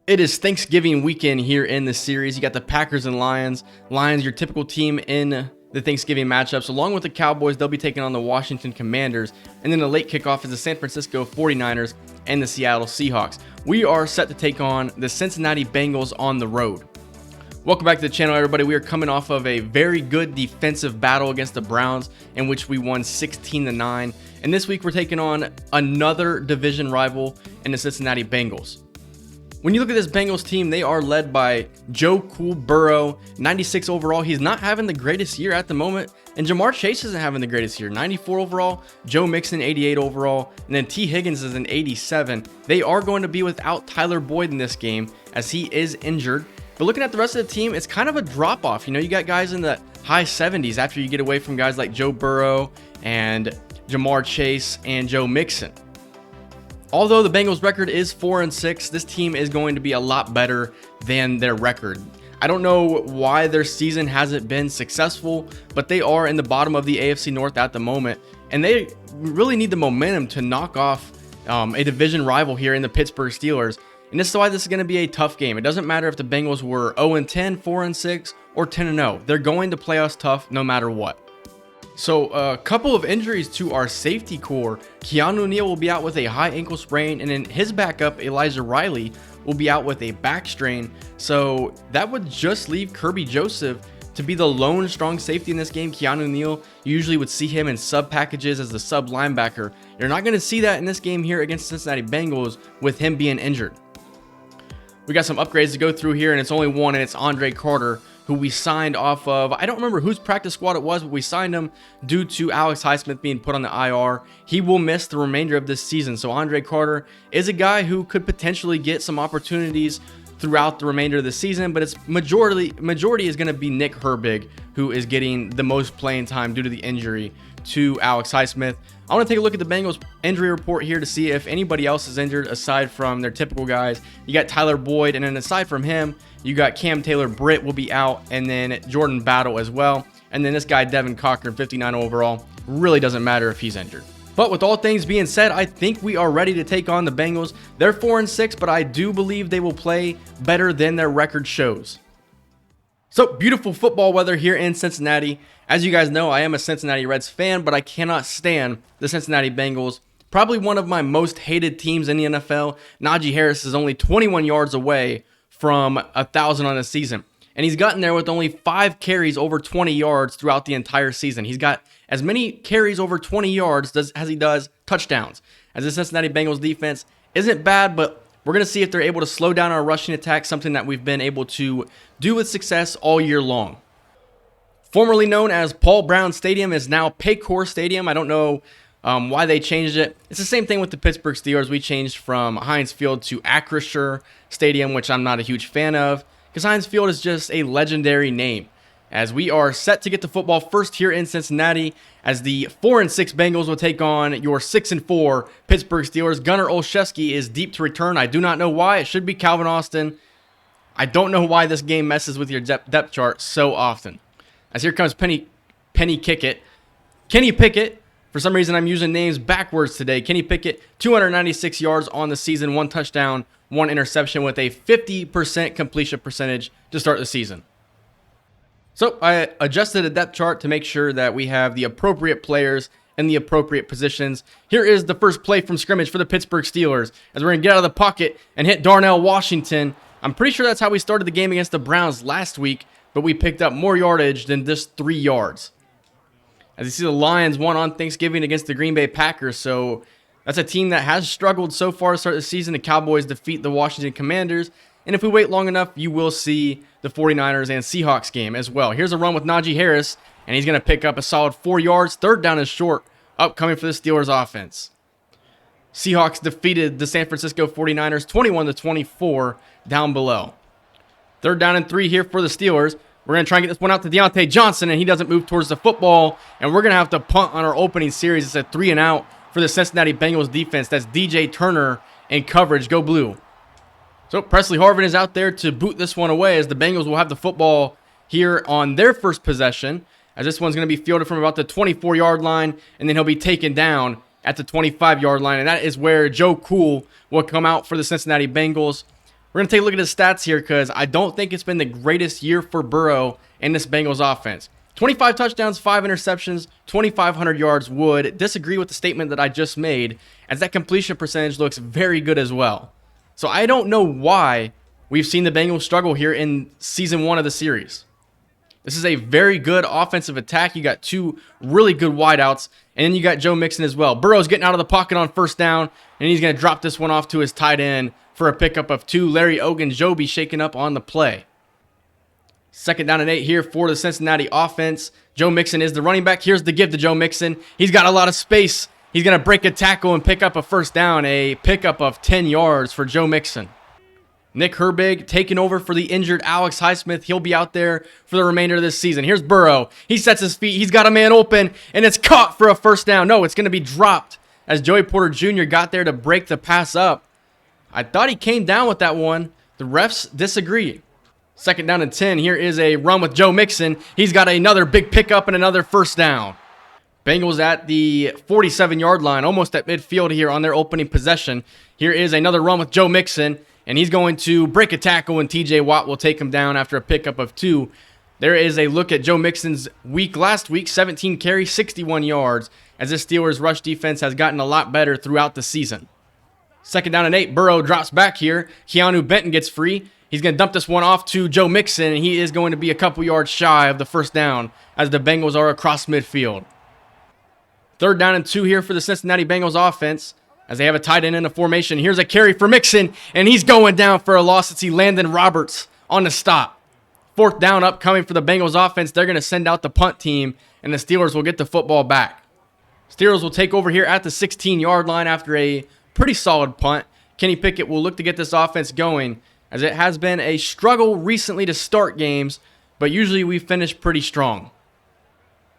It is Thanksgiving weekend here in the series. You got the Packers and Lions. Lions, your typical team in the Thanksgiving matchups. Along with the Cowboys, they'll be taking on the Washington Commanders. And then the late kickoff is the San Francisco 49ers and the Seattle Seahawks. We are set to take on the Cincinnati Bengals on the road. Welcome back to the channel, everybody. We are coming off of a very good defensive battle against the Browns in which we won 16-9. And this week we're taking on another division rival in the Cincinnati Bengals. When you look at this Bengals team, they are led by Joe Cool Burrow, 96 overall. He's not having the greatest year at the moment. And Jamar Chase isn't having the greatest year, 94 overall. Joe Mixon, 88 overall. And then T. Higgins is an 87. They are going to be without Tyler Boyd in this game as he is injured. But looking at the rest of the team, it's kind of a drop-off. You know, you got guys in the high 70s after you get away from guys like Joe Burrow and Jamar Chase and Joe Mixon. Although the Bengals record is 4-6, this team is going to be a lot better than their record. I don't know why their season hasn't been successful, but they are in the bottom of the AFC North at the moment, and they really need the momentum to knock off a division rival here in the Pittsburgh Steelers. And this is why this is going to be a tough game. It doesn't matter if the Bengals were 0-10, 4-6, or 10-0. They're going to play us tough no matter what. So a couple of injuries to our safety core. Keanu Neal will be out with a high ankle sprain, and then his backup, Elijah Riley, will be out with a back strain. So that would just leave Kirby Joseph to be the lone strong safety in this game. Keanu Neal, you usually would see him in sub packages as the sub linebacker. You're not going to see that in this game here against the Cincinnati Bengals with him being injured. We got some upgrades to go through here, and it's only one, and it's Andre Carter, who we signed off of. I don't remember whose practice squad it was, but we signed him due to Alex Highsmith being put on the IR. He will miss the remainder of this season. So Andre Carter is a guy who could potentially get some opportunities throughout the remainder of the season, but its majority is going to be Nick Herbig, who is getting the most playing time due to the injury to Alex Highsmith. I want to take a look at the Bengals injury report here to see if anybody else is injured aside from their typical guys. You got Tyler Boyd, and then aside from him, you got Cam Taylor-Britt will be out, and then Jordan Battle as well. And then this guy, Devin Cochran, 59 overall. Really doesn't matter if he's injured. But with all things being said, I think we are ready to take on the Bengals. They're 4-6, but I do believe they will play better than their record shows. So, beautiful football weather here in Cincinnati. As you guys know, I am a Cincinnati Reds fan, but I cannot stand the Cincinnati Bengals. Probably one of my most hated teams in the NFL. Najee Harris is only 21 yards away from 1,000 on the season. And he's gotten there with only 5 carries over 20 yards throughout the entire season. He's got as many carries over 20 yards as he does touchdowns. As the Cincinnati Bengals defense isn't bad, but we're going to see if they're able to slow down our rushing attack, something that we've been able to do with success all year long. Formerly known as Paul Brown Stadium is now Paycor Stadium. I don't know why they changed it. It's the same thing with the Pittsburgh Steelers. We changed from Heinz Field to Acrisure Stadium, which I'm not a huge fan of, because Heinz Field is just a legendary name. As we are set to get the football first here in Cincinnati, as the 4-6 Bengals will take on your 6-4 Pittsburgh Steelers. Gunnar Olszewski is deep to return. I do not know why. It should be Calvin Austin. I don't know why this game messes with your depth chart so often. As here comes Kenny Pickett. For some reason, I'm using names backwards today. Kenny Pickett, 296 yards on the season, 1 touchdown, 1 interception with a 50% completion percentage to start the season. So I adjusted the depth chart to make sure that we have the appropriate players in the appropriate positions. Here is the first play from scrimmage for the Pittsburgh Steelers, as we're going to get out of the pocket and hit Darnell Washington. I'm pretty sure that's how we started the game against the Browns last week, but we picked up more yardage than just 3 yards. As you see, the Lions won on Thanksgiving against the Green Bay Packers, so that's a team that has struggled so far to start the season. The Cowboys defeat the Washington Commanders, and if we wait long enough, you will see the 49ers and Seahawks game as well. Here's a run with Najee Harris, and he's going to pick up a solid 4 yards. Third down is short, upcoming for the Steelers offense. Seahawks defeated the San Francisco 49ers 21-24 down below. Third down and 3 here for the Steelers. We're going to try and get this one out to Deontay Johnson, and he doesn't move towards the football, and we're going to have to punt on our opening series. It's a 3-and-out for the Cincinnati Bengals defense. That's DJ Turner in coverage. Go blue. So Presley Harvin is out there to boot this one away, as the Bengals will have the football here on their first possession, as this one's going to be fielded from about the 24-yard line, and then he'll be taken down at the 25-yard line, and that is where Joe Cool will come out for the Cincinnati Bengals. We're going to take a look at his stats here because I don't think it's been the greatest year for Burrow in this Bengals offense. 25 touchdowns, 5 interceptions, 2,500 yards. Would disagree with the statement that I just made, as that completion percentage looks very good as well. So I don't know why we've seen the Bengals struggle here in season 1 of the series. This is a very good offensive attack. You got 2 really good wideouts, and then you got Joe Mixon as well. Burrow's getting out of the pocket on first down, and he's going to drop this one off to his tight end for a pickup of 2. Larry Ogunjobi shaking up on the play. 2nd down and 8 here for the Cincinnati offense. Joe Mixon is the running back. Here's the give to Joe Mixon. He's got a lot of space. He's going to break a tackle and pick up a first down. A pickup of 10 yards for Joe Mixon. Nick Herbig taking over for the injured Alex Highsmith. He'll be out there for the remainder of this season. Here's Burrow. He sets his feet. He's got a man open, and it's caught for a first down. No, it's going to be dropped as Joey Porter Jr. got there to break the pass up. I thought he came down with that one. The refs disagree. 2nd down and 10. Here is a run with Joe Mixon. He's got another big pickup and another first down. Bengals at the 47-yard line, almost at midfield here on their opening possession. Here is another run with Joe Mixon, and he's going to break a tackle, and TJ Watt will take him down after a pickup of 2. There is a look at Joe Mixon's week last week, 17 carries, 61 yards, as this Steelers rush defense has gotten a lot better throughout the season. 2nd down and 8, Burrow drops back here. Keanu Benton gets free. He's going to dump this one off to Joe Mixon, and he is going to be a couple yards shy of the first down as the Bengals are across midfield. 3rd down and 2 here for the Cincinnati Bengals offense as they have a tight end in a formation. Here's a carry for Mixon, and he's going down for a loss. It's Landon Roberts on the stop. 4th down upcoming for the Bengals offense. They're going to send out the punt team, and the Steelers will get the football back. Steelers will take over here at the 16-yard line after a pretty solid punt. Kenny Pickett will look to get this offense going, as it has been a struggle recently to start games, but usually we finish pretty strong.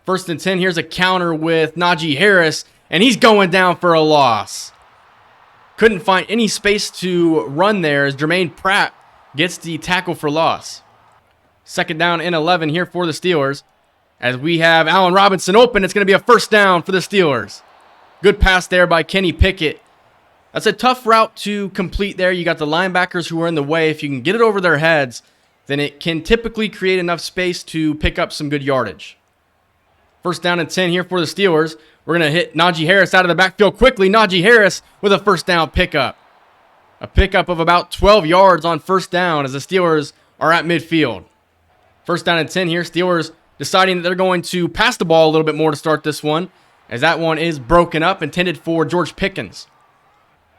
1st and 10, here's a counter with Najee Harris, and he's going down for a loss. Couldn't find any space to run there as Jermaine Pratt gets the tackle for loss. 2nd down and 11 here for the Steelers. As we have Allen Robinson open, it's going to be a first down for the Steelers. Good pass there by Kenny Pickett. That's a tough route to complete there. You got the linebackers who are in the way. If you can get it over their heads, then it can typically create enough space to pick up some good yardage. 1st down and 10 here for the Steelers. We're going to hit Najee Harris out of the backfield quickly. Najee Harris with a first down pickup. A pickup of about 12 yards on first down as the Steelers are at midfield. 1st down and 10 here. Steelers deciding that they're going to pass the ball a little bit more to start this one, as that one is broken up, intended for George Pickens.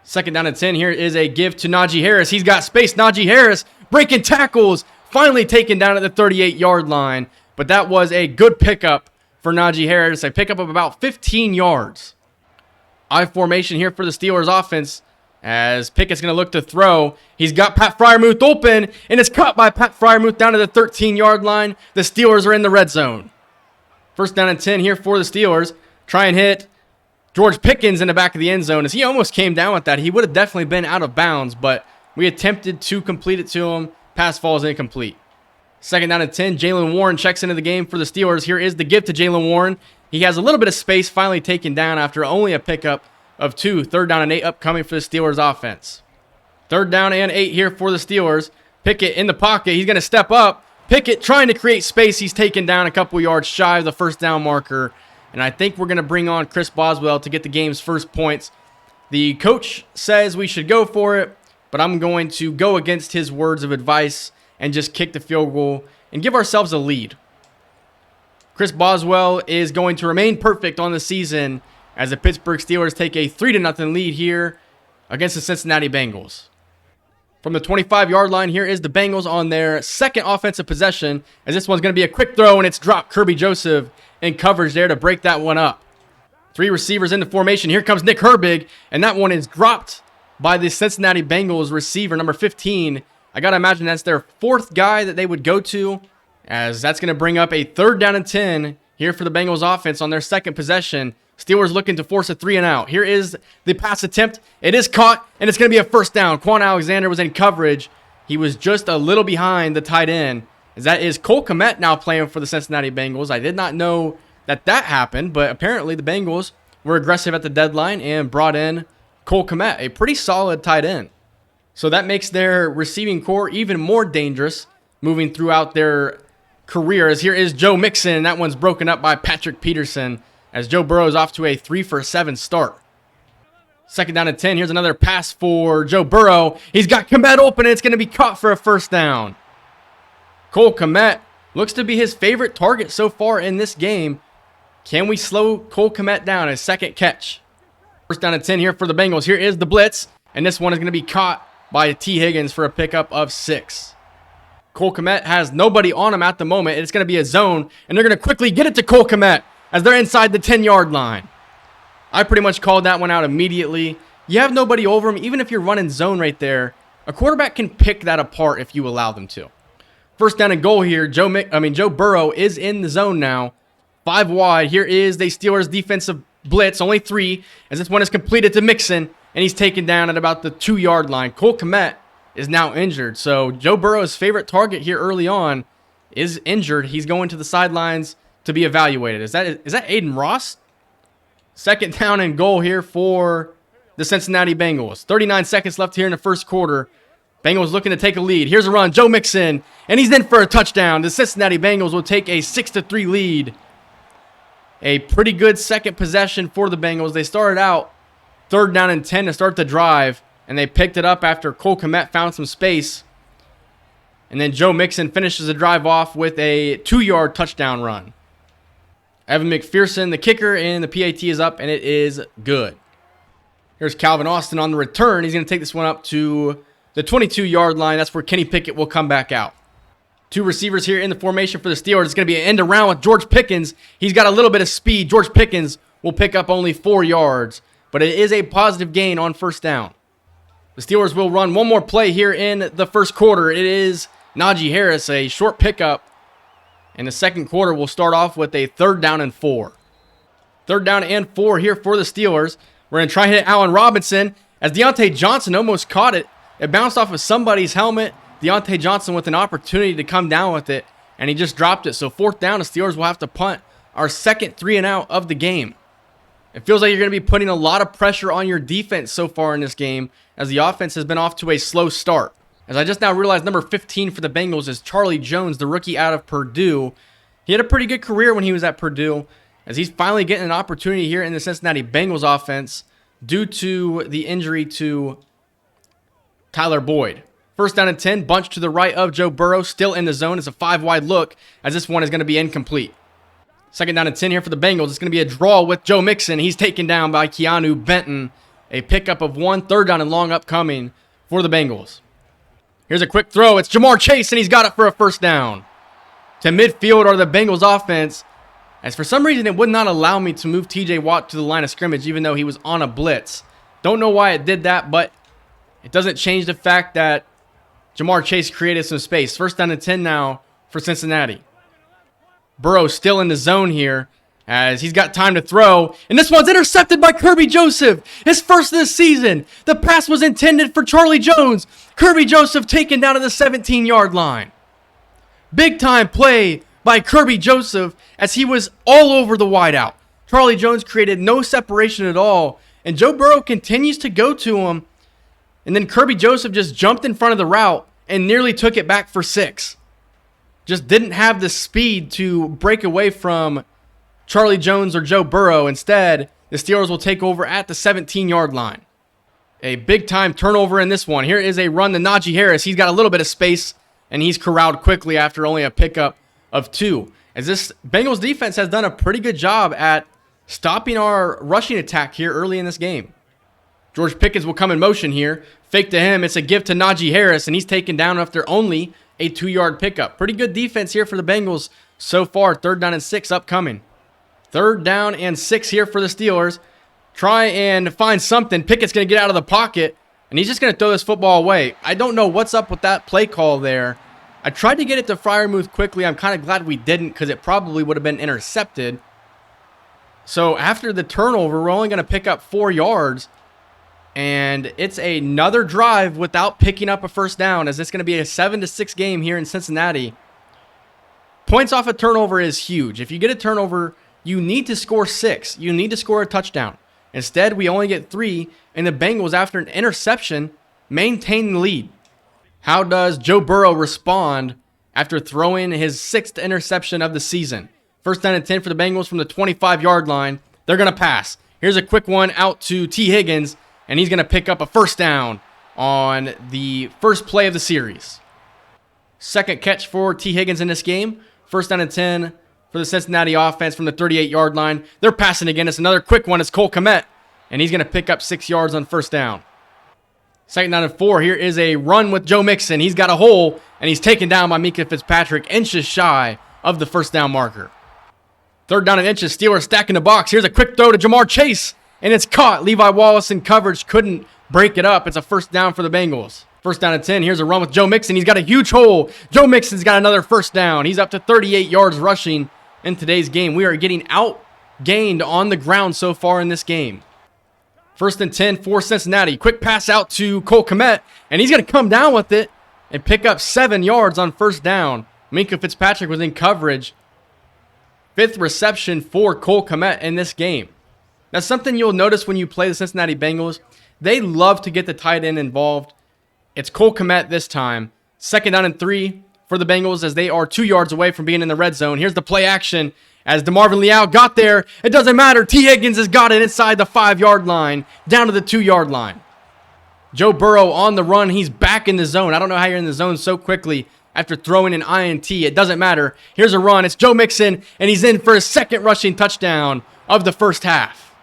2nd down and 10 here is a give to Najee Harris. He's got space. Najee Harris breaking tackles, finally taken down at the 38-yard line. But that was a good pickup for Najee Harris, a pickup of about 15 yards. I formation here for the Steelers offense as Pickett's going to look to throw. He's got Pat Freiermuth open, and it's caught by Pat Freiermuth down to the 13-yard line. The Steelers are in the red zone. 1st down and 10 here for the Steelers. Try and hit George Pickens in the back of the end zone as he almost came down with that. He would have definitely been out of bounds, but we attempted to complete it to him. Pass falls incomplete. 2nd down and 10. Jaylen Warren checks into the game for the Steelers. Here is the give to Jaylen Warren. He has a little bit of space, finally taken down after only a pickup of 2. 3rd down and 8 upcoming for the Steelers offense. 3rd down and 8 here for the Steelers. Pickett in the pocket. He's going to step up. Pickett trying to create space. He's taken down a couple yards shy of the first down marker. And I think we're going to bring on Chris Boswell to get the game's first points. The coach says we should go for it, but I'm going to go against his words of advice and just kick the field goal and give ourselves a lead. Chris Boswell is going to remain perfect on the season as the Pittsburgh Steelers take a 3-0 lead here against the Cincinnati Bengals. From the 25-yard line, here is the Bengals on their 2nd offensive possession, as this one's going to be a quick throw, and it's dropped. Kirby Joseph in coverage there to break that one up. 3 receivers in the formation. Here comes Nick Herbig, and that one is dropped by the Cincinnati Bengals receiver, number 15. I got to imagine that's their 4th guy that they would go to, as that's going to bring up a 3rd down and 10 here for the Bengals offense on their 2nd possession. Steelers looking to force a 3-and-out. Here is the pass attempt. It is caught, and it's going to be a first down. Quan Alexander was in coverage. He was just a little behind the tight end. As that is Cole Kmet now playing for the Cincinnati Bengals. I did not know that happened, but apparently the Bengals were aggressive at the deadline and brought in Cole Kmet, a pretty solid tight end. So that makes their receiving core even more dangerous moving throughout their career. As here is Joe Mixon. That one's broken up by Patrick Peterson as Joe Burrow is off to a 3-for-7 start. Second down and 10. Here's another pass for Joe Burrow. He's got Kmet open, and it's going to be caught for a first down. Cole Kmet looks to be his favorite target so far in this game. Can we slow Cole Kmet down? His second catch. First down and 10 here for the Bengals. Here is the blitz, and this one is going to be caught by T. Higgins for a pickup of 6. Cole Kmet has nobody on him at the moment. It's going to be a zone, and they're going to quickly get it to Cole Kmet as they're inside the 10-yard line. I pretty much called that one out immediately. You have nobody over him. Even if you're running zone right there, a quarterback can pick that apart if you allow them to. First down and goal here. Joe Burrow is in the zone now. 5 wide. Here is the Steelers defensive blitz. Only 3 as this one is completed to Mixon, and he's taken down at about the 2-yard line. Cole Kmet is now injured. So Joe Burrow's favorite target here early on is injured. He's going to the sidelines to be evaluated. Is that Aiden Ross? Second down and goal here for the Cincinnati Bengals. 39 seconds left here in the first quarter. Bengals looking to take a lead. Here's a run. Joe Mixon, and he's in for a touchdown. The Cincinnati Bengals will take a 6-3 lead. A pretty good second possession for the Bengals. They started out third down and 10 to start the drive, and they picked it up after Cole Kmet found some space. And then Joe Mixon finishes the drive off with a 2-yard touchdown run. Evan McPherson, the kicker, and the PAT is up, and it is good. Here's Calvin Austin on the return. He's going to take this one up to the 22-yard line. That's where Kenny Pickett will come back out. 2 receivers here in the formation for the Steelers. It's going to be an end around with George Pickens. He's got a little bit of speed. George Pickens will pick up only 4 yards, but it is a positive gain on first down. The Steelers will run one more play here in the first quarter. It is Najee Harris, a short pickup. And the second quarter will start off with a 3rd down and 4. 3rd down and 4 here for the Steelers. We're going to try and hit Allen Robinson as Deontay Johnson almost caught it. It bounced off of somebody's helmet. Deontay Johnson with an opportunity to come down with it, and he just dropped it. So 4th down, the Steelers will have to punt our second 3-and-out of the game. It feels like you're going to be putting a lot of pressure on your defense so far in this game as the offense has been off to a slow start. As I just now realized, number 15 for the Bengals is Charlie Jones, the rookie out of Purdue. He had a pretty good career when he was at Purdue, as he's finally getting an opportunity here in the Cincinnati Bengals offense due to the injury to Tyler Boyd. First down and 10, bunch to the right of Joe Burrow, still in the zone. It's a 5-wide look, as this one is going to be incomplete. Second down and 10 here for the Bengals. It's going to be a draw with Joe Mixon. He's taken down by Keanu Benton. A pickup of 1, 3rd down and long upcoming for the Bengals. Here's a quick throw. It's Jamar Chase, and he's got it for a first down. To midfield are the Bengals offense, as for some reason it would not allow me to move TJ Watt to the line of scrimmage even though he was on a blitz. Don't know why it did that, but it doesn't change the fact that Jamar Chase created some space. First down and 10 now for Cincinnati. Burrow still in the zone here as he's got time to throw. And this one's intercepted by Kirby Joseph. His first this season. The pass was intended for Charlie Jones. Kirby Joseph taken down to the 17-yard line. Big time play by Kirby Joseph as he was all over the wideout. Charlie Jones created no separation at all. And Joe Burrow continues to go to him. And then Kirby Joseph just jumped in front of the route and nearly took it back for 6. Just didn't have the speed to break away from Charlie Jones or Joe Burrow. Instead, the Steelers will take over at the 17-yard line. A big-time turnover in this one. Here is a run to Najee Harris. He's got a little bit of space, and he's corralled quickly after only a pickup of 2. As this Bengals defense has done a pretty good job at stopping our rushing attack here early in this game. George Pickens will come in motion here. Fake to him. It's a give to Najee Harris, and he's taken down after only a 2-yard pickup. Pretty good defense here for the Bengals so far. 3rd down and 6 upcoming. 3rd down and 6 here for the Steelers. Try and find something. Pickett's going to get out of the pocket, and he's just going to throw this football away. I don't know what's up with that play call there. I tried to get it to Freiermuth quickly. I'm kind of glad we didn't because it probably would have been intercepted. So after the turnover, we're only going to pick up 4 yards. And it's another drive without picking up a first down, as it's going to be a 7-6 game here in Cincinnati. Points off a turnover is huge. If you get a turnover, you need to score 6. You need to score a touchdown. Instead, we only get 3, and the Bengals, after an interception, maintain the lead. How does Joe Burrow respond after throwing his 6th interception of the season? First down and 10 for the Bengals from the 25-yard line. They're going to pass. Here's a quick one out to T. Higgins, and he's going to pick up a first down on the first play of the series. Second catch for T. Higgins in this game. First down and 10 for the Cincinnati offense from the 38-yard line. They're passing again. It's another quick one. It's Cole Kmet, and he's going to pick up 6 yards on first down. Second down and 4. Here is a run with Joe Mixon. He's got a hole, and he's taken down by Minkah Fitzpatrick, inches shy of the first down marker. Third down and inches. Steelers stacking the box. Here's a quick throw to Jamar Chase, and it's caught. Levi Wallace in coverage couldn't break it up. It's a first down for the Bengals. First down and 10. Here's a run with Joe Mixon. He's got a huge hole. Joe Mixon's got another first down. He's up to 38 yards rushing in today's game. We are getting outgained on the ground so far in this game. First and 10 for Cincinnati. Quick pass out to Cole Kmet, and he's going to come down with it and pick up 7 yards on first down. Minkah Fitzpatrick was in coverage. 5th reception for Cole Kmet in this game. Now, something you'll notice when you play the Cincinnati Bengals, they love to get the tight end involved. It's Cole Kmet this time. Second down and 3 for the Bengals as they are 2 yards away from being in the red zone. Here's the play action as DeMarvin Leal got there. It doesn't matter. T. Higgins has got it inside the 5-yard line, down to the 2-yard line. Joe Burrow on the run. He's back in the zone. I don't know how you're in the zone so quickly after throwing an INT. It doesn't matter. Here's a run. It's Joe Mixon, and he's in for his 2nd rushing touchdown of the first half.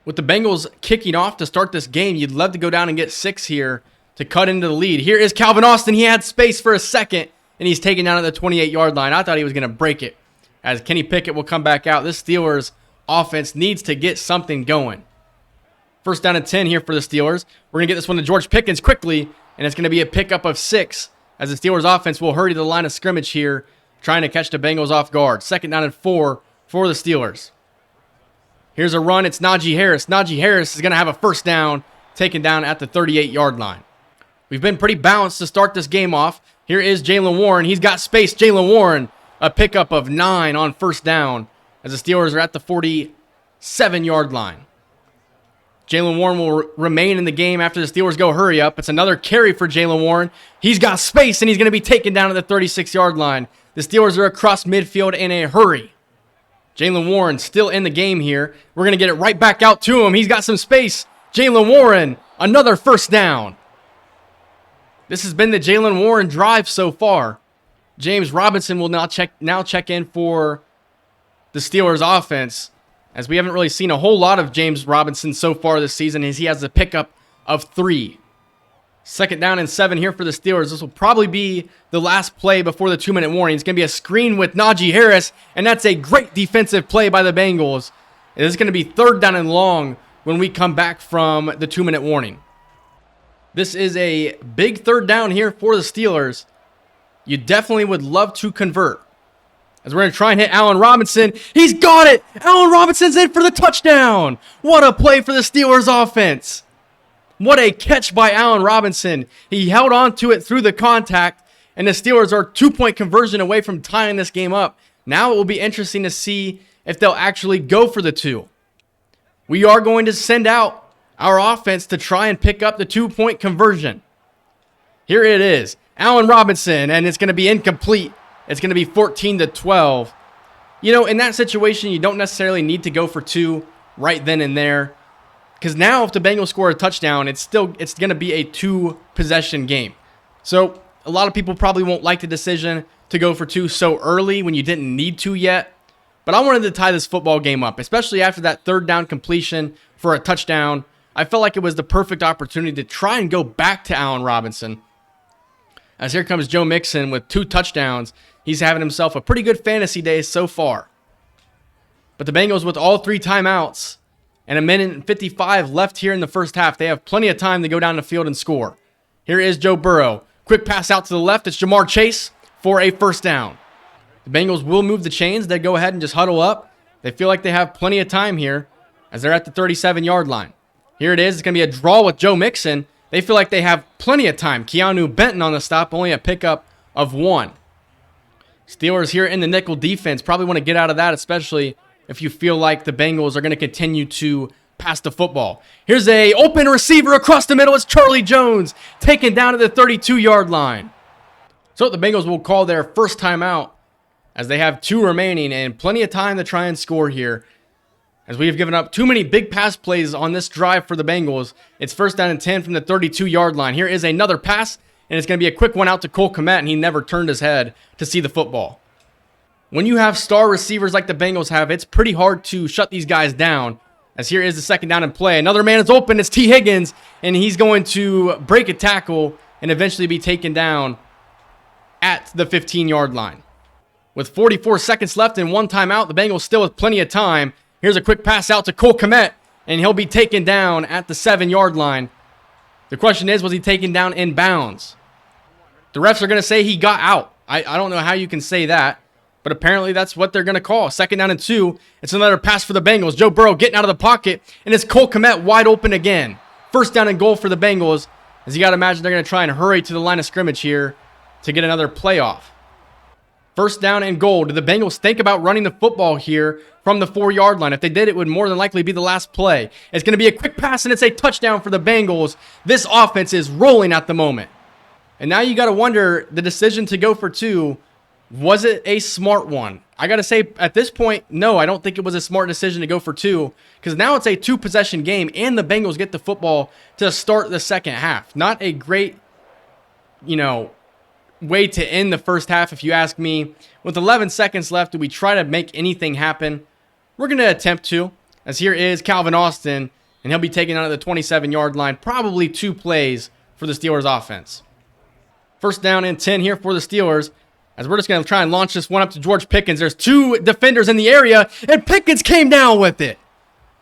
With the Bengals kicking off to start this game, you'd love to go down and get 6 here to cut into the lead. Here is Calvin Austin. He had space for a second, and he's taken down at the 28-yard line. I thought he was going to break it, as Kenny Pickett will come back out. This Steelers offense needs to get something going. First down and 10 here for the Steelers. We're going to get this one to George Pickens quickly, and it's going to be a pickup of 6, as the Steelers offense will hurry to the line of scrimmage here, trying to catch the Bengals off guard. Second down and 4 for the Steelers. Here's a run. It's Najee Harris. Najee Harris is going to have a first down, taken down at the 38-yard line. We've been pretty balanced to start this game off. Here is Jaylen Warren. He's got space. Jaylen Warren, a pickup of 9 on first down, as the Steelers are at the 47-yard line. Jaylen Warren will remain in the game after the Steelers go hurry up. It's another carry for Jaylen Warren. He's got space, and he's going to be taken down at the 36-yard line. The Steelers are across midfield in a hurry. Jaylen Warren still in the game here. We're going to get it right back out to him. He's got some space. Jaylen Warren, another first down. This has been the Jaylen Warren drive so far. James Robinson will now check in for the Steelers offense, as we haven't really seen a whole lot of James Robinson so far this season, as he has a pickup of 3. Second down and 7 here for the Steelers. This will probably be the last play before the 2-minute warning. It's going to be a screen with Najee Harris, and that's a great defensive play by the Bengals. It is going to be third down and long when we come back from the 2-minute warning. This is a big third down here for the Steelers. You definitely would love to convert, as we're going to try and hit Allen Robinson. He's got it! Allen Robinson's in for the touchdown! What a play for the Steelers offense! What a catch by Allen Robinson. He held on to it through the contact, and the Steelers are 2-point conversion away from tying this game up. Now it will be interesting to see if they'll actually go for the 2. We are going to send out our offense to try and pick up the 2-point conversion. Here it is. Allen Robinson, and it's going to be incomplete. It's going to be 14-12. You know, in that situation, you don't necessarily need to go for 2 right then and there, because now if the Bengals score a touchdown, it's going to be a 2-possession game. So a lot of people probably won't like the decision to go for 2 so early when you didn't need to yet. But I wanted to tie this football game up, especially after that third down completion for a touchdown. I felt like it was the perfect opportunity to try and go back to Allen Robinson. As here comes Joe Mixon with 2 touchdowns. He's having himself a pretty good fantasy day so far. But the Bengals, with all 3 timeouts and 1:55 left here in the first half, they have plenty of time to go down the field and score. Here is Joe Burrow. Quick pass out to the left. It's Jamar Chase for a first down. The Bengals will move the chains. They go ahead and just huddle up. They feel like they have plenty of time here as they're at the 37-yard line. Here it is. It's going to be a draw with Joe Mixon. They feel like they have plenty of time. Keanu Benton on the stop, only a pickup of 1. Steelers here in the nickel defense probably want to get out of that, especially if you feel like the Bengals are going to continue to pass the football. Here's a open receiver across the middle. It's Charlie Jones taken down at the 32-yard line. So the Bengals will call their first timeout as they have 2 remaining and plenty of time to try and score here. As we have given up too many big pass plays on this drive for the Bengals. It's first down and 10 from the 32-yard line. Here is another pass, and it's going to be a quick one out to Cole Kmet, and he never turned his head to see the football. When you have star receivers like the Bengals have, it's pretty hard to shut these guys down. As here is the second down and play. Another man is open. It's T. Higgins, and he's going to break a tackle and eventually be taken down at the 15-yard line. With 44 seconds left and 1 timeout, the Bengals still have plenty of time. Here's a quick pass out to Cole Kmet, and he'll be taken down at the 7-yard line. The question is, was he taken down in bounds? The refs are going to say he got out. I don't know how you can say that, but apparently that's what they're going to call. Second down and 2. It's another pass for the Bengals. Joe Burrow getting out of the pocket, and it's Cole Kmet wide open again. First down and goal for the Bengals, as you got to imagine they're going to try and hurry to the line of scrimmage here to get another playoff. First down and goal. Do the Bengals think about running the football here from the 4-yard line? If they did, it would more than likely be the last play. It's going to be a quick pass, and it's a touchdown for the Bengals. This offense is rolling at the moment. And now you got to wonder, the decision to go for 2, was it a smart one? I got to say, at this point, no, I don't think it was a smart decision to go for 2, because now it's a 2-possession game, and the Bengals get the football to start the second half. Not a great, way to end the first half, if you ask me. With 11 seconds left, do we try to make anything happen? We're going to attempt to, as here is Calvin Austin, and he'll be taken out of the 27-yard line. Probably 2 plays for the Steelers offense. First down and 10 here for the Steelers, as we're just going to try and launch this one up to George Pickens. There's 2 defenders in the area, and Pickens came down with it.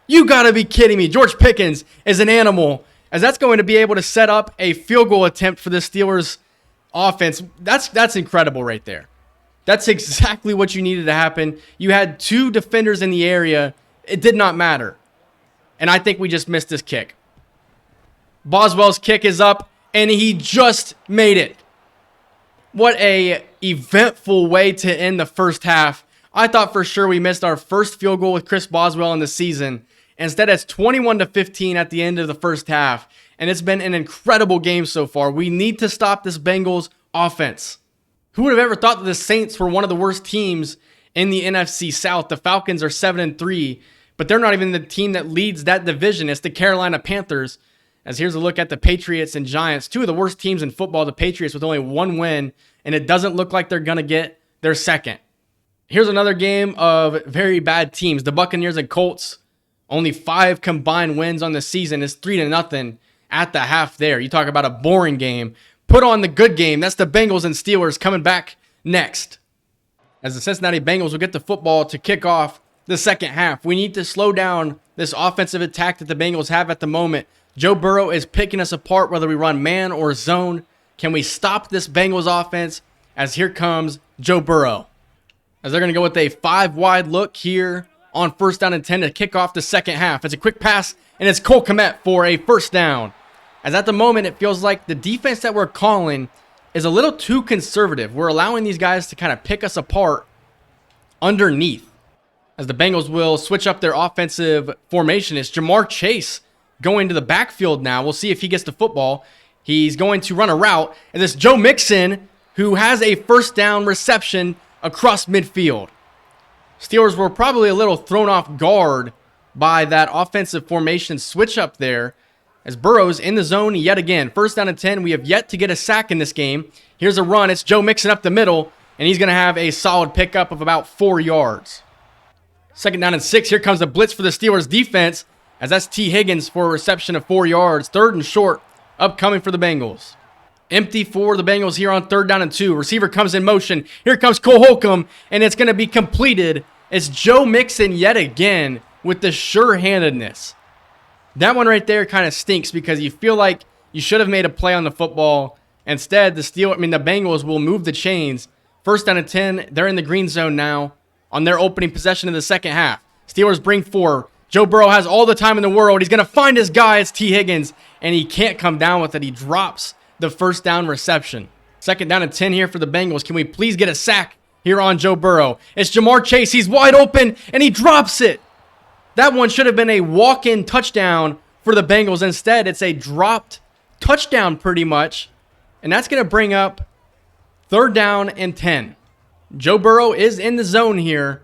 You got to be kidding me. George Pickens is an animal, as that's going to be able to set up a field goal attempt for the Steelers offense. That's incredible right there. That's exactly what you needed to happen. You had 2 defenders in the area. It did not matter. And I think we just missed this kick. Boswell's kick is up, and he just made it. What a eventful way to end the first half. I thought for sure we missed our first field goal with Chris Boswell in the season. Instead, it's 21-15 at the end of the first half. And it's been an incredible game so far. We need to stop this Bengals offense. Who would have ever thought that the Saints were one of the worst teams in the NFC South? The Falcons are 7-3, but they're not even the team that leads that division. It's the Carolina Panthers. As here's a look at the Patriots and Giants, 2 of the worst teams in football. The Patriots with only 1 win, and it doesn't look like they're going to get their second. Here's another game of very bad teams. The Buccaneers and Colts, only 5 combined wins on the season. It's 3-0 at the half there. You talk about a boring game. Put on the good game. That's the Bengals and Steelers coming back next. As the Cincinnati Bengals will get the football to kick off the second half. We need to slow down this offensive attack that the Bengals have at the moment. Joe Burrow is picking us apart whether we run man or zone. Can we stop this Bengals offense? As here comes Joe Burrow. As they're going to go with a 5-wide look here on first down and 10 to kick off the second half. It's a quick pass, and it's Cole Kmet for a first down. As at the moment, it feels like the defense that we're calling is a little too conservative. We're allowing these guys to kind of pick us apart underneath. As the Bengals will switch up their offensive formation, it's Jamar Chase going to the backfield now. We'll see if he gets the football. He's going to run a route. And this Joe Mixon, who has a first down reception across midfield. Steelers were probably a little thrown off guard by that offensive formation switch up there. As Burrow's in the zone yet again. First down and 10. We have yet to get a sack in this game. Here's a run. It's Joe Mixon up the middle, and he's going to have a solid pickup of about 4 yards. Second down and 6. Here comes a blitz for the Steelers defense, as that's T. Higgins for a reception of 4 yards. Third and short, upcoming for the Bengals. Empty for the Bengals here on third down and 2. Receiver comes in motion. Here comes Cole Holcomb, and it's going to be completed. It's Joe Mixon yet again with the sure-handedness. That one right there kind of stinks because you feel like you should have made a play on the football. Instead, the Bengals will move the chains. First down and 10. They're in the green zone now on their opening possession in the second half. Steelers bring 4. Joe Burrow has all the time in the world. He's going to find his guy. It's T. Higgins, and he can't come down with it. He drops the first down reception. Second down and 10 here for the Bengals. Can we please get a sack here on Joe Burrow? It's Jamar Chase. He's wide open, and he drops it. That one should have been a walk-in touchdown for the Bengals. Instead, it's a dropped touchdown pretty much. And that's going to bring up 3rd down and 10. Joe Burrow is in the zone here.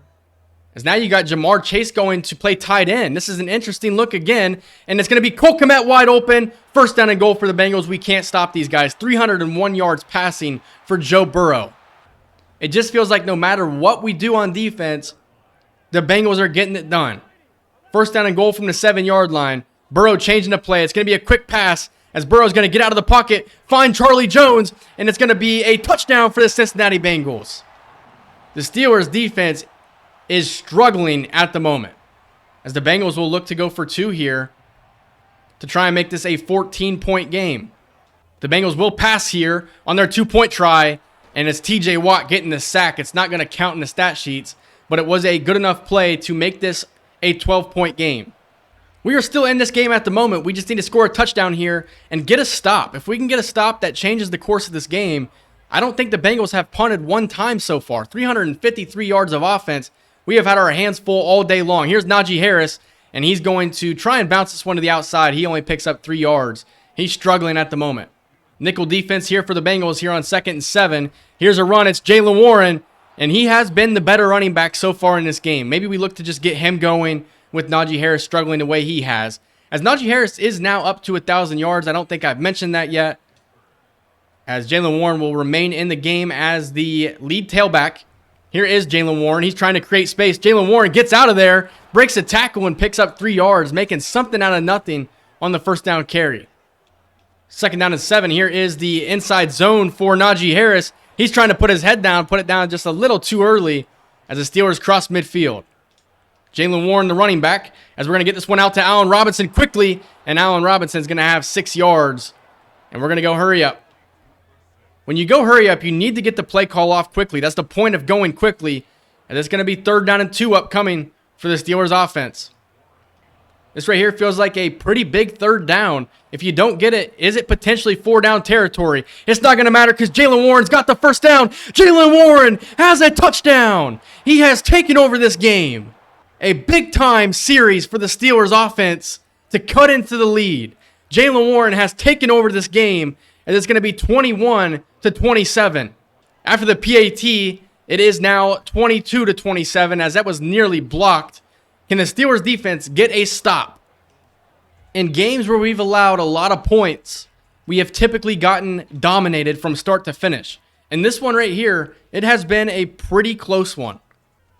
As now you got Jamar Chase going to play tight end. This is an interesting look again. And it's going to be Cole Kmet wide open. 1st down and goal for the Bengals. We can't stop these guys. 301 yards passing for Joe Burrow. It just feels like no matter what we do on defense, the Bengals are getting it done. 1st down and goal from the 7-yard line. Burrow changing the play. It's going to be a quick pass as Burrow's going to get out of the pocket, find Charlie Jones, and it's going to be a touchdown for the Cincinnati Bengals. The Steelers defense is struggling at the moment, as the Bengals will look to go for 2 here to try and make this a 14-point game. The Bengals will pass here on their 2-point try, and it's TJ Watt getting the sack. It's not going to count in the stat sheets, but it was a good enough play to make this a 12-point game. We are still in this game at the moment. We just need to score a touchdown here and get a stop. If we can get a stop that changes the course of this game, I don't think the Bengals have punted one time so far. 353 yards of offense. We have had our hands full all day long. Here's Najee Harris, and he's going to try and bounce this one to the outside. He only picks up 3 yards. He's struggling at the moment. Nickel defense here for the Bengals here on 2nd and 7. Here's a run. It's Jaylen Warren, and he has been the better running back so far in this game. Maybe we look to just get him going with Najee Harris struggling the way he has. As Najee Harris is now up to 1,000 yards. I don't think I've mentioned that yet. As Jaylen Warren will remain in the game as the lead tailback. Here is Jaylen Warren. He's trying to create space. Jaylen Warren gets out of there, breaks a tackle, and picks up 3 yards, making something out of nothing on the 1st down carry. 2nd down and 7. Here is the inside zone for Najee Harris. He's trying to put his head down, put it down just a little too early as the Steelers cross midfield. Jaylen Warren, the running back, as we're going to get this one out to Allen Robinson quickly, and Allen Robinson's going to have 6 yards, and we're going to go hurry up. When you go hurry up, you need to get the play call off quickly. That's the point of going quickly, and it's going to be 3rd down and 2 upcoming for the Steelers offense. This right here feels like a pretty big 3rd down. If you don't get it, is it potentially 4-down territory? It's not going to matter because Jaylen Warren's got the 1st down. Jaylen Warren has a touchdown. He has taken over this game. A big-time series for the Steelers offense to cut into the lead. Jaylen Warren has taken over this game, and it's going to be 21-27. After the PAT, it is now 22-27, as that was nearly blocked. Can the Steelers defense get a stop? In games where we've allowed a lot of points, we have typically gotten dominated from start to finish. And this one right here, it has been a pretty close one.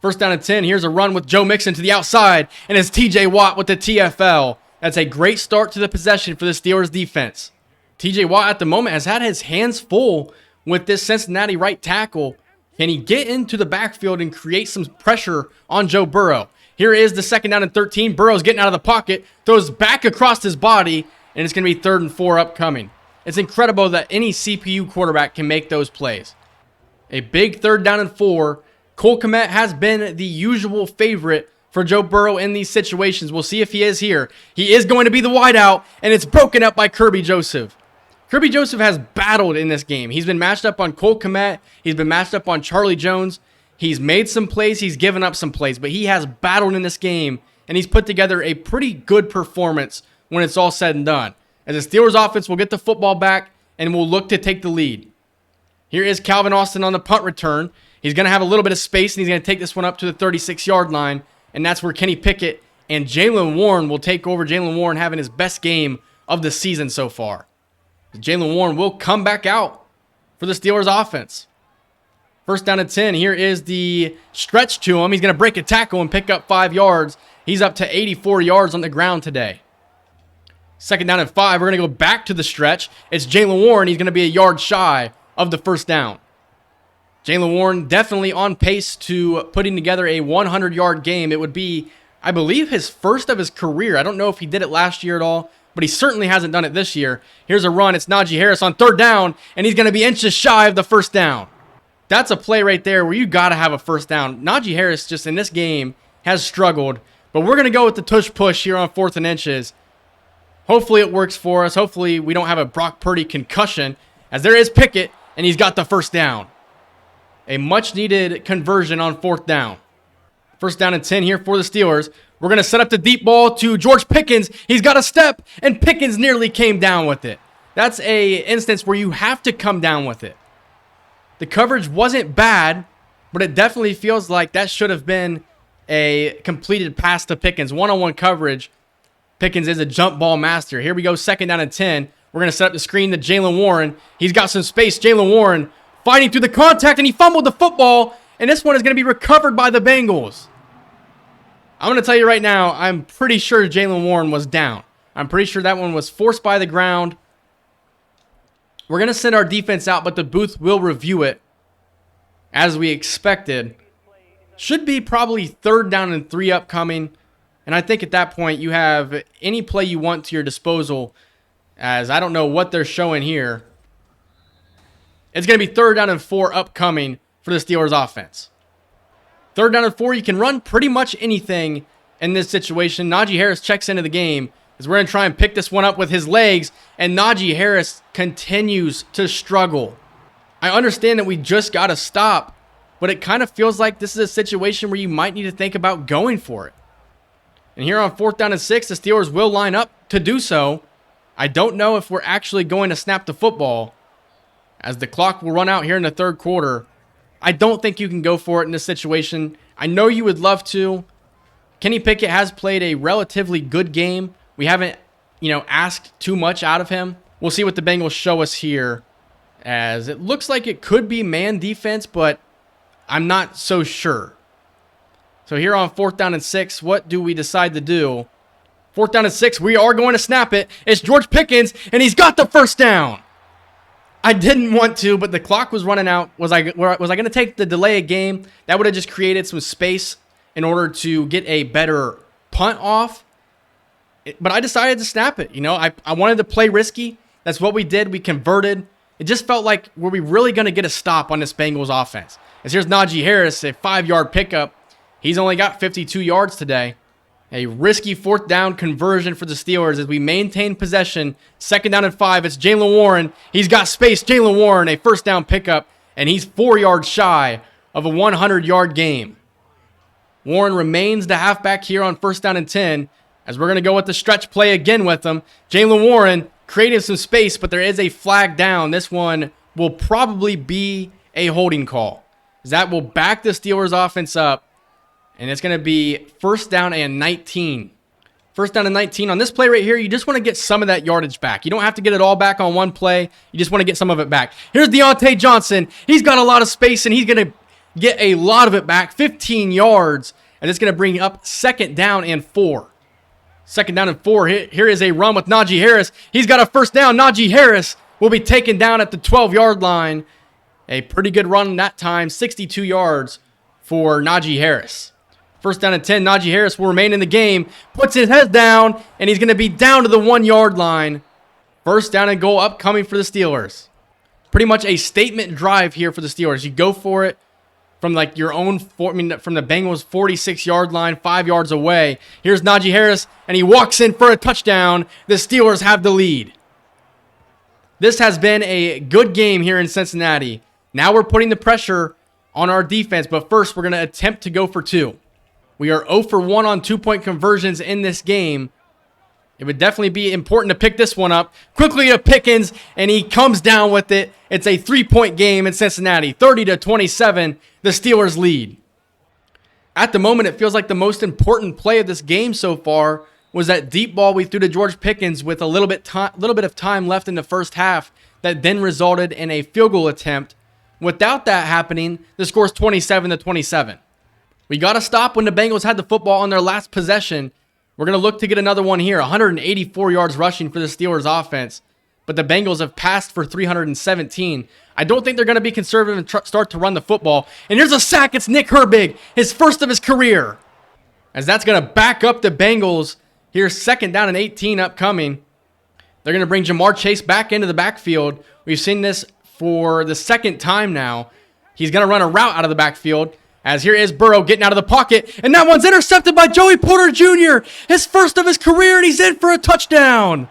1st down and 10. Here's a run with Joe Mixon to the outside, and it's TJ Watt with the TFL. That's a great start to the possession for the Steelers defense. TJ Watt at the moment has had his hands full with this Cincinnati right tackle. Can he get into the backfield and create some pressure on Joe Burrow? Here is the 2nd down and 13. Burrow's getting out of the pocket, throws back across his body, and it's going to be 3rd and 4 upcoming. It's incredible that any CPU quarterback can make those plays. A big 3rd down and 4. Cole Kmet has been the usual favorite for Joe Burrow in these situations. We'll see if he is here. He is going to be the wideout, and it's broken up by Kirby Joseph. Kirby Joseph has battled in this game. He's been matched up on Cole Kmet. He's been matched up on Charlie Jones. He's made some plays. He's given up some plays, but he has battled in this game, and he's put together a pretty good performance when it's all said and done. As the Steelers offense will get the football back and will look to take the lead. Here is Calvin Austin on the punt return. He's going to have a little bit of space, and he's going to take this one up to the 36-yard line, and that's where Kenny Pickett and Jaylen Warren will take over. Jaylen Warren having his best game of the season so far. Jaylen Warren will come back out for the Steelers offense. 1st down and 10. Here is the stretch to him. He's going to break a tackle and pick up 5 yards. He's up to 84 yards on the ground today. 2nd down and 5. We're going to go back to the stretch. It's Jaylen Warren. He's going to be a yard shy of the 1st down. Jaylen Warren definitely on pace to putting together a 100-yard game. It would be, I believe, his first of his career. I don't know if he did it last year at all, but he certainly hasn't done it this year. Here's a run. It's Najee Harris on 3rd down, and he's going to be inches shy of the 1st down. That's a play right there where you got to have a 1st down. Najee Harris just in this game has struggled, but we're going to go with the tush push here on 4th and inches. Hopefully it works for us. Hopefully we don't have a Brock Purdy concussion, as there is Pickett, and he's got the 1st down. A much-needed conversion on 4th down. 1st down and 10 here for the Steelers. We're going to set up the deep ball to George Pickens. He's got a step, and Pickens nearly came down with it. That's a instance where you have to come down with it. The coverage wasn't bad, but it definitely feels like that should have been a completed pass to Pickens. One-on-one coverage. Pickens is a jump ball master. Here we go, 2nd down and 10. We're going to set up the screen to Jaylen Warren. He's got some space. Jaylen Warren fighting through the contact, and he fumbled the football, and this one is going to be recovered by the Bengals. I'm going to tell you right now, I'm pretty sure Jaylen Warren was down. I'm pretty sure that one was forced by the ground. We're going to send our defense out, but the booth will review it as we expected. Should be probably 3rd down and 3 upcoming. And I think at that point, you have any play you want to your disposal, as I don't know what they're showing here. It's going to be 3rd down and 4 upcoming for the Steelers offense. 3rd down and 4, you can run pretty much anything in this situation. Najee Harris checks into the game as we're going to try and pick this one up with his legs, and Najee Harris continues to struggle. I understand that we just got to stop, but it kind of feels like this is a situation where you might need to think about going for it. And here on 4th down and 6, the Steelers will line up to do so. I don't know if we're actually going to snap the football, as the clock will run out here in the 3rd quarter. I don't think you can go for it in this situation. I know you would love to. Kenny Pickett has played a relatively good game. We haven't, asked too much out of him. We'll see what the Bengals show us here, as it looks like it could be man defense, but I'm not so sure. So here on 4th down and 6, what do we decide to do? 4th down and 6, we are going to snap it. It's George Pickens, and he's got the 1st down. I didn't want to, but the clock was running out. Was I going to take the delay of game? That would have just created some space in order to get a better punt off. But I decided to snap it. I wanted to play risky. That's what we did. We converted. It just felt like, were we really going to get a stop on this Bengals offense? As here's Najee Harris, a 5-yard pickup. He's only got 52 yards today. A risky 4th down conversion for the Steelers as we maintain possession. 2nd down and 5. It's Jaylen Warren. He's got space. Jaylen Warren, a 1st down pickup, and he's 4 yards shy of a 100-yard game. Warren remains the halfback here on 1st down and 10, as we're going to go with the stretch play again with him. Jaylen Warren creating some space, but there is a flag down. This one will probably be a holding call, as that will back the Steelers offense up. And it's going to be 1st down and 19. 1st down and 19. On this play right here, you just want to get some of that yardage back. You don't have to get it all back on one play. You just want to get some of it back. Here's Deontay Johnson. He's got a lot of space, and he's going to get a lot of it back. 15 yards. And it's going to bring up 2nd down and 4. 2nd down and 4. Here is a run with Najee Harris. He's got a 1st down. Najee Harris will be taken down at the 12-yard line. A pretty good run that time. 62 yards for Najee Harris. 1st down and 10. Najee Harris will remain in the game. Puts his head down, and he's going to be down to the 1-yard line. 1st down and goal upcoming for the Steelers. Pretty much a statement drive here for the Steelers. You go for it from your own, from the Bengals 46-yard line, 5 yards away. Here's Najee Harris, and he walks in for a touchdown. The Steelers have the lead. This has been a good game here in Cincinnati. Now we're putting the pressure on our defense, but first we're going to attempt to go for 2. We are 0 for 1 on 2-point conversions in this game. It would definitely be important to pick this one up. Quickly to Pickens, and he comes down with it. It's a 3-point game in Cincinnati. 30-27, the Steelers lead. At the moment, it feels like the most important play of this game so far was that deep ball we threw to George Pickens with a little bit of time left in the first half that then resulted in a field goal attempt. Without that happening, the score's 27-27. We got to stop when the Bengals had the football on their last possession. We're going to look to get another one here. 184 yards rushing for the Steelers offense. But the Bengals have passed for 317. I don't think they're going to be conservative and start to run the football. And here's a sack. It's Nick Herbig, his first of his career. As that's going to back up the Bengals. Here's 2nd down and 18 upcoming. They're going to bring Jamar Chase back into the backfield. We've seen this for the 2nd time now. He's going to run a route out of the backfield. As here is Burrow getting out of the pocket, and that one's intercepted by Joey Porter Jr., his first of his career, and he's in for a touchdown.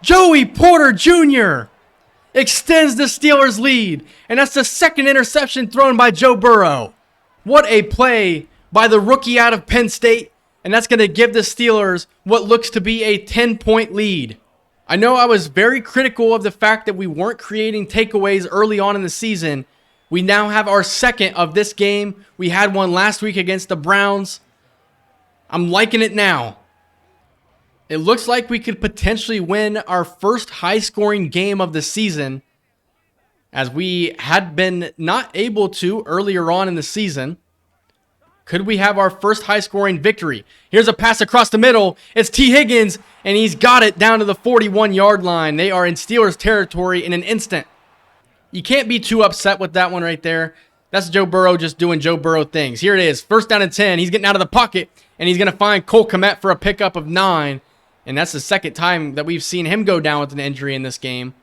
Joey Porter Jr. extends the Steelers' lead, and that's the 2nd interception thrown by Joe Burrow. What a play by the rookie out of Penn State. and that's going to give the Steelers what looks to be a 10-point lead. I know I was very critical of the fact that we weren't creating takeaways early on in the season. We now have our second of this game. We had one last week against the Browns. I'm liking it now. It looks like we could potentially win our first high-scoring game of the season, as we had been not able to earlier on in the season. Could we have our first high-scoring victory? Here's a pass across the middle. It's T. Higgins, and he's got it down to the 41-yard line. They are in Steelers territory in an instant. You can't be too upset with that one right there. That's Joe Burrow just doing Joe Burrow things. Here it is, first down and 10. He's getting out of the pocket, and he's going to find Cole Kmet for a pickup of 9. And that's the second time that we've seen him go down with an injury in this game.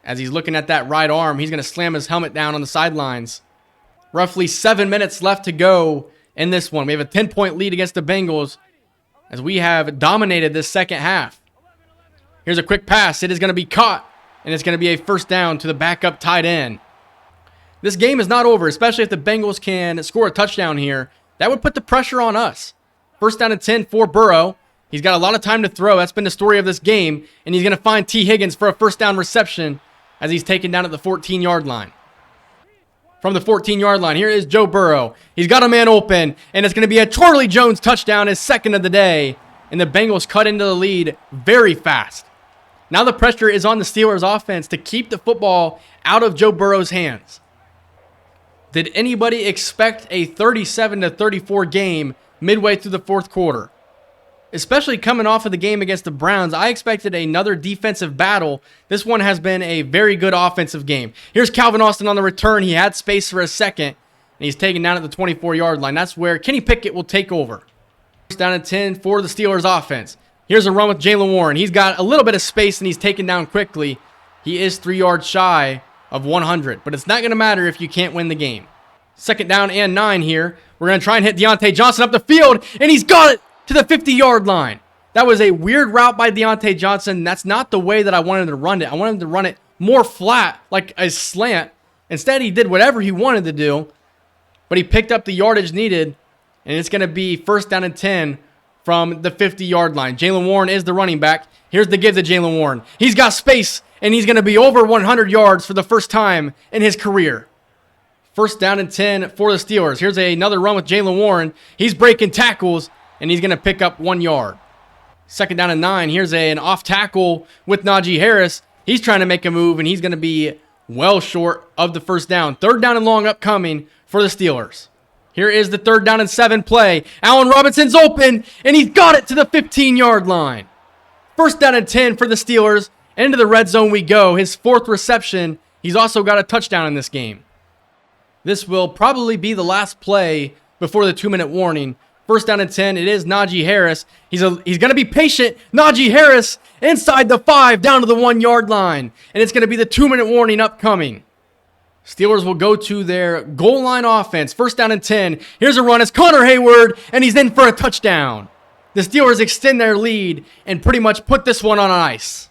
As he's looking at that right arm, he's going to slam his helmet down on the sidelines. Roughly 7 minutes left to go in this one. We have a 10-point lead against the Bengals as we have dominated this second half. Here's a quick pass. It is going to be caught, and it's going to be a first down to the backup tight end. This game is not over, especially if the Bengals can score a touchdown here. That would put the pressure on us. First down and 10 for Burrow. He's got a lot of time to throw. That's been the story of this game, and he's going to find T. Higgins for a first down reception as he's taken down at the 14-yard line. From the 14-yard line, here is Joe Burrow. He's got a man open, and it's going to be a Charlie Jones touchdown, his second of the day. And the Bengals cut into the lead very fast. Now the pressure is on the Steelers offense to keep the football out of Joe Burrow's hands. Did anybody expect a 37-34 game midway through the fourth quarter? Especially coming off of the game against the Browns, I expected another defensive battle. This one has been a very good offensive game. Here's Calvin Austin on the return. He had space for a second, and he's taken down at the 24-yard line. That's where Kenny Pickett will take over. First down at 10 for the Steelers offense. Here's a run with Jaylen Warren. He's got a little bit of space, and he's taken down quickly. He is 3 yards shy of 100, but it's not going to matter if you can't win the game. Second down and 9 here. We're going to try and hit Deontay Johnson up the field, and he's got it to the 50-yard line. That was a weird route by Deontay Johnson. That's not the way that I wanted to run it. I wanted to run it more flat, like a slant. Instead, he did whatever he wanted to do, but he picked up the yardage needed, and it's going to be first down and 10 from the 50-yard line. Jaylen Warren is the running back. Here's the give to Jaylen Warren. He's got space, and he's going to be over 100 yards for the first time in his career. First down and 10 for the Steelers. Here's another run with Jaylen Warren. He's breaking tackles, and he's going to pick up 1 yard. Second down and 9. Here's an off tackle with Najee Harris. He's trying to make a move, and he's going to be well short of the first down. Third down and long upcoming for the Steelers. Here is the third down and 7 play. Allen Robinson's open, and he's got it to the 15-yard line. First down and 10 for the Steelers. Into the red zone we go. His 4th reception. He's also got a touchdown in this game. This will probably be the last play before the 2-minute warning. First down and 10. It is Najee Harris. He's going to be patient. Najee Harris inside the 5 down to the 1-yard line. And it's going to be the 2-minute warning upcoming. Steelers will go to their goal line offense. First down and 10. Here's a run. It's Connor Hayward, and he's in for a touchdown. The Steelers extend their lead and pretty much put this one on ice.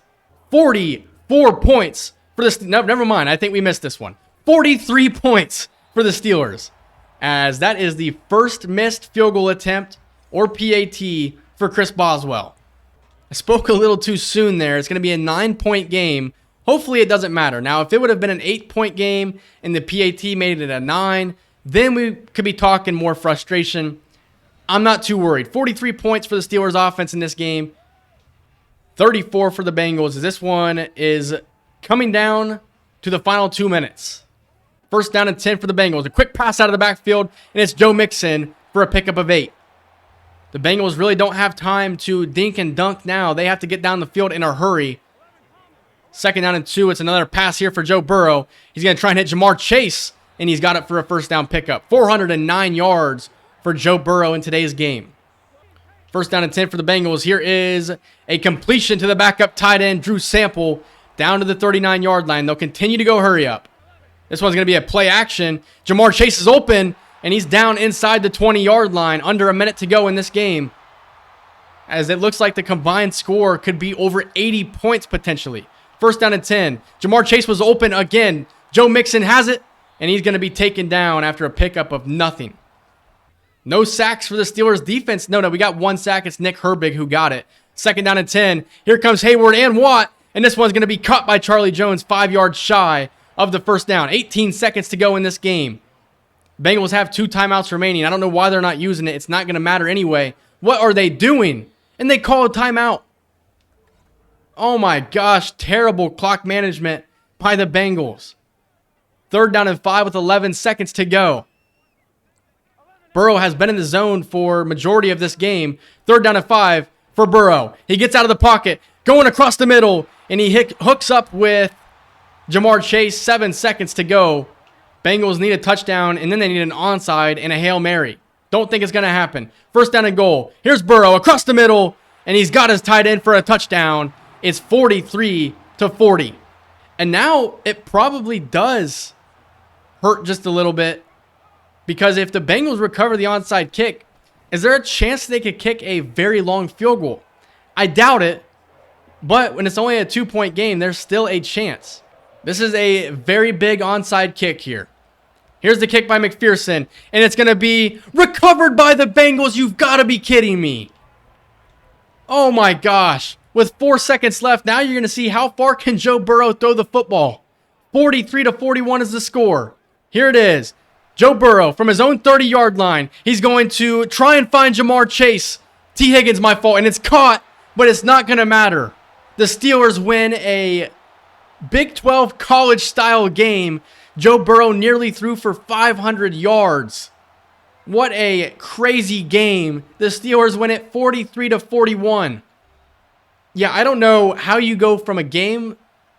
44 points for this. No, never mind. I think we missed this one. 43 points for the Steelers, as that is the first missed field goal attempt, or PAT, for Chris Boswell. I spoke a little too soon there. It's going to be a 9-point game. Hopefully it doesn't matter. Now, if it would have been an 8-point game and the PAT made it a 9, then we could be talking more frustration. I'm not too worried. 43 points for the Steelers offense in this game. 34 for the Bengals, as this one is coming down to the final 2 minutes. First down and 10 for the Bengals. A quick pass out of the backfield, and it's Joe Mixon for a pickup of 8. The Bengals really don't have time to dink and dunk now. They have to get down the field in a hurry. Second down and 2. It's another pass here for Joe Burrow. He's going to try and hit Jamar Chase, and he's got it for a first down pickup. 409 yards for Joe Burrow in today's game. First down and 10 for the Bengals. Here is a completion to the backup tight end, Drew Sample, down to the 39-yard line. They'll continue to go hurry up. This one's going to be a play action. Jamar Chase is open, and he's down inside the 20-yard line. Under a minute to go in this game, as it looks like the combined score could be over 80 points potentially. First down and 10. Jamar Chase was open again. Joe Mixon has it, and he's going to be taken down after a pickup of nothing. No sacks for the Steelers defense. No, we got one sack. It's Nick Herbig who got it. 2nd down and 10. Here comes Hayward and Watt. And this one's going to be caught by Charlie Jones, 5 yards shy of the first down. 18 seconds to go in this game. Bengals have 2 timeouts remaining. I don't know why they're not using it. It's not going to matter anyway. What are they doing? And they call a timeout. Oh my gosh, terrible clock management by the Bengals. 3rd down and 5 with 11 seconds to go. Burrow has been in the zone for majority of this game. 3rd down and 5 for Burrow. He gets out of the pocket, going across the middle, and he hooks up with Jamar Chase. 7 seconds to go. Bengals need a touchdown, and then they need an onside and a Hail Mary. Don't think it's going to happen. 1st down and goal. Here's Burrow across the middle, and he's got his tight end for a touchdown. It's 43-40. And now it probably does hurt just a little bit, because if the Bengals recover the onside kick, is there a chance they could kick a very long field goal? I doubt it, but when it's only a 2-point game, there's still a chance. This is a very big onside kick here. Here's the kick by McPherson, and it's going to be recovered by the Bengals. You've got to be kidding me. Oh my gosh. With 4 seconds left, now you're going to see how far can Joe Burrow throw the football. 43-41 is the score. Here it is. Joe Burrow from his own 30-yard line. He's going to try and find Jamar Chase. T. Higgins, my fault, and it's caught, but it's not going to matter. The Steelers win a Big 12 college-style game. Joe Burrow nearly threw for 500 yards. What a crazy game. The Steelers win it 43-41. Yeah, I don't know how you go from a game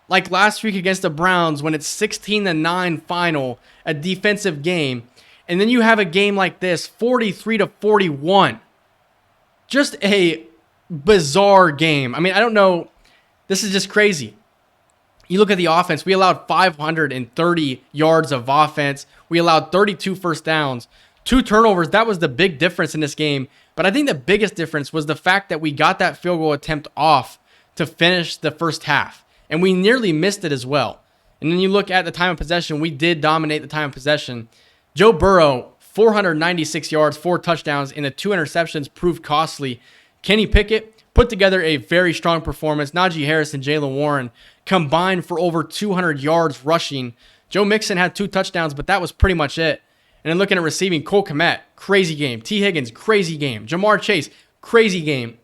like last week against the Browns when it's 16-9 final, a defensive game, and then you have a game like this, 43-41. Just a bizarre game. I mean, I don't know. This is just crazy. You look at the offense, we allowed 530 yards of offense. We allowed 32 first downs, 2 turnovers. That was the big difference in this game. But I think the biggest difference was the fact that we got that field goal attempt off to finish the first half. And we nearly missed it as well. And then you look at the time of possession, we did dominate the time of possession. Joe Burrow, 496 yards, 4 touchdowns, and the 2 interceptions proved costly. Kenny Pickett put together a very strong performance. Najee Harris and Jaylen Warren combined for over 200 yards rushing. Joe Mixon had 2 touchdowns, but that was pretty much it. And then looking at receiving, Cole Kmet, crazy game. T. Higgins, crazy game. Jamar Chase, crazy game.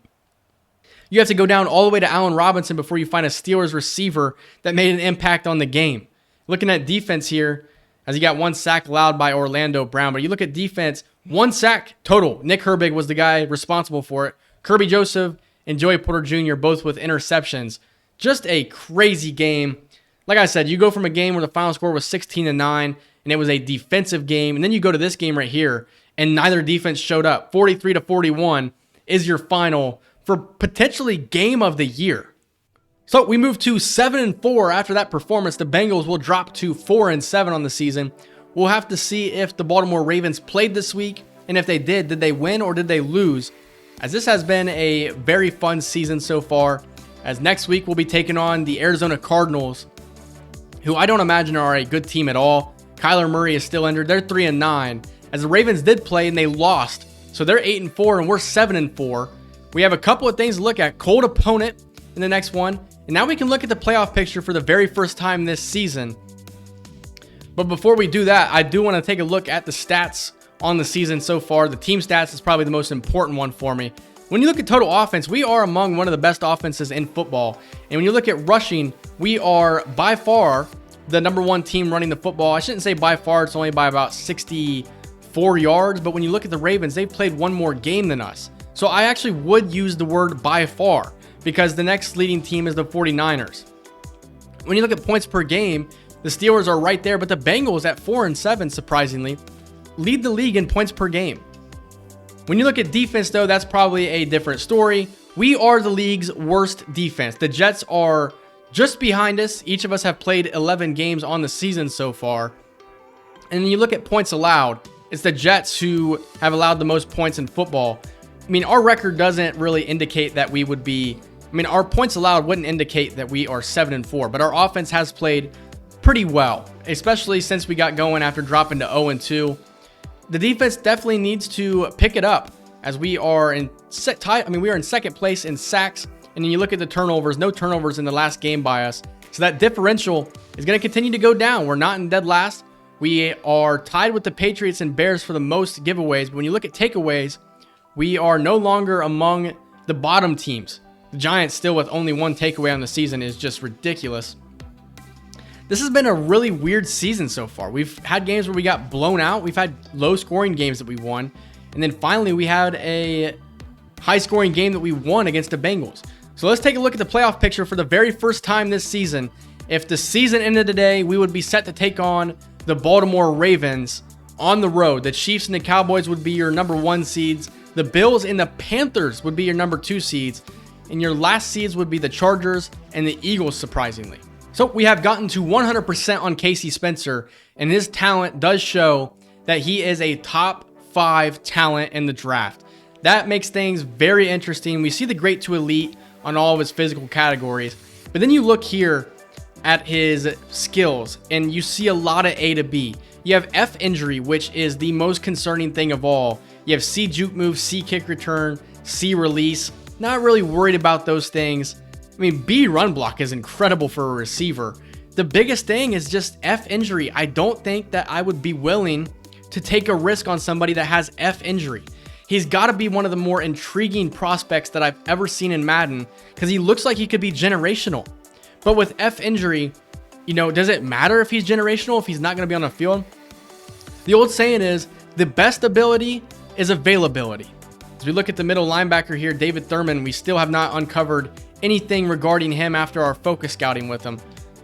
You have to go down all the way to Allen Robinson before you find a Steelers receiver that made an impact on the game. Looking at defense here, as you got 1 sack allowed by Orlando Brown. But you look at defense, 1 sack total. Nick Herbig was the guy responsible for it. Kirby Joseph and Joey Porter Jr. both with interceptions. Just a crazy game. Like I said, you go from a game where the final score was 16-9, and it was a defensive game, and then you go to this game right here, and neither defense showed up. 43-41 is your final for potentially game of the year. So we move to 7-4 after that performance. The Bengals will drop to 4-7 on the season. We'll have to see if the Baltimore Ravens played this week, and if they did they win or did they lose? As this has been a very fun season so far, as next week we'll be taking on the Arizona Cardinals, who I don't imagine are a good team at all. Kyler Murray is still injured. They're 3-9. As the Ravens did play and they lost, so they're 8-4 and we're 7-4. We have a couple of things to look at. Cold opponent in the next one. And now we can look at the playoff picture for the very first time this season. But before we do that, I do want to take a look at the stats on the season so far. The team stats is probably the most important one for me. When you look at total offense, we are among one of the best offenses in football. And when you look at rushing, we are by far the number 1 team running the football. I shouldn't say by far, it's only by about 64 yards. But when you look at the Ravens, they've played 1 more game than us. So I actually would use the word by far, because the next leading team is the 49ers. When you look at points per game, the Steelers are right there, but the Bengals at 4-7, surprisingly, lead the league in points per game. When you look at defense, though, that's probably a different story. We are the league's worst defense. The Jets are just behind us. Each of us have played 11 games on the season so far. And when you look at points allowed, it's the Jets who have allowed the most points in football. I mean, our record doesn't really indicate that we would be, our points allowed wouldn't indicate that we are 7-4, but our offense has played pretty well, especially since we got going after dropping to 0-2. the defense definitely needs to pick it up, as we are in we are in second place in sacks. And then you look at the turnovers, no turnovers in the last game by us. So that differential is going to continue to go down. We're not in dead last. We are tied with the Patriots and Bears for the most giveaways. But when you look at takeaways, we are no longer among the bottom teams. The Giants still with only one takeaway on the season is just ridiculous. This has been a really weird season so far. We've had games where we got blown out. We've had low scoring games that we won. And then finally we had a high scoring game that we won against the Bengals. So let's take a look at the playoff picture for the very first time this season. If the season ended today, we would be set to take on the Baltimore Ravens on the road. The Chiefs and the Cowboys would be your number 1 seeds. The Bills and the Panthers would be your number 2 seeds. And your last seeds would be the Chargers and the Eagles, surprisingly. So we have gotten to 100% on Casey Spencer, and his talent does show that he is a top 5 talent in the draft. That makes things very interesting. We see the great to elite on all of his physical categories. But then you look here at his skills and you see a lot of A to B. You have F injury, which is the most concerning thing of all. You have C juke move, C kick return, C release. Not really worried about those things. I mean, B run block is incredible for a receiver. The biggest thing is just F injury. I don't think that I would be willing to take a risk on somebody that has F injury. He's got to be one of the more intriguing prospects that I've ever seen in Madden, because he looks like he could be generational. But with F injury, does it matter if he's generational, if he's not going to be on the field? The old saying is, the best ability is availability. As we look at the middle linebacker here, David Thurman, we still have not uncovered anything regarding him after our focus scouting with him.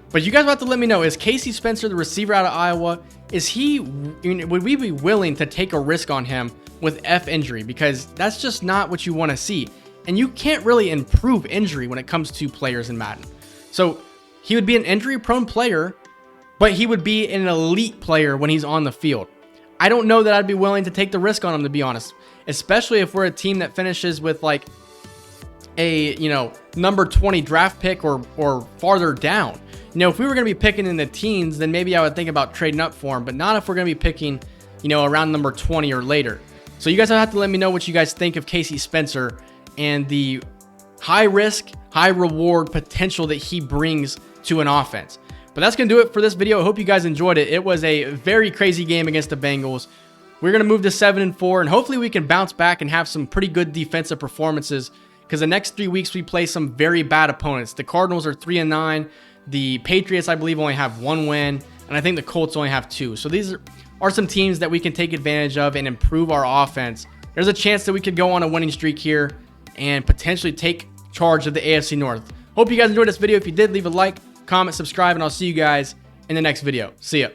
But you guys have to let me know, is Casey Spencer, the receiver out of Iowa, would we be willing to take a risk on him with F injury? Because that's just not what you want to see. And you can't really improve injury when it comes to players in Madden. So he would be an injury prone player, but he would be an elite player when he's on the field. I don't know that I'd be willing to take the risk on him, to be honest, especially if we're a team that finishes with like a, number 20 draft pick or farther down. If we were going to be picking in the teens, then maybe I would think about trading up for him, but not if we're going to be picking, around number 20 or later. So you guys will have to let me know what you guys think of Casey Spencer and the high risk, high reward potential that he brings to an offense. But that's going to do it for this video. I hope you guys enjoyed it. It was a very crazy game against the Bengals. We're going to move to 7-4, and hopefully we can bounce back and have some pretty good defensive performances, because the next 3 weeks we play some very bad opponents. The Cardinals are 3-9. The Patriots, I believe, only have 1 win, and I think the Colts only have 2. So these are some teams that we can take advantage of and improve our offense. There's a chance that we could go on a winning streak here and potentially take charge of the AFC North. Hope you guys enjoyed this video. If you did, leave a like, comment, subscribe, and I'll see you guys in the next video. See ya.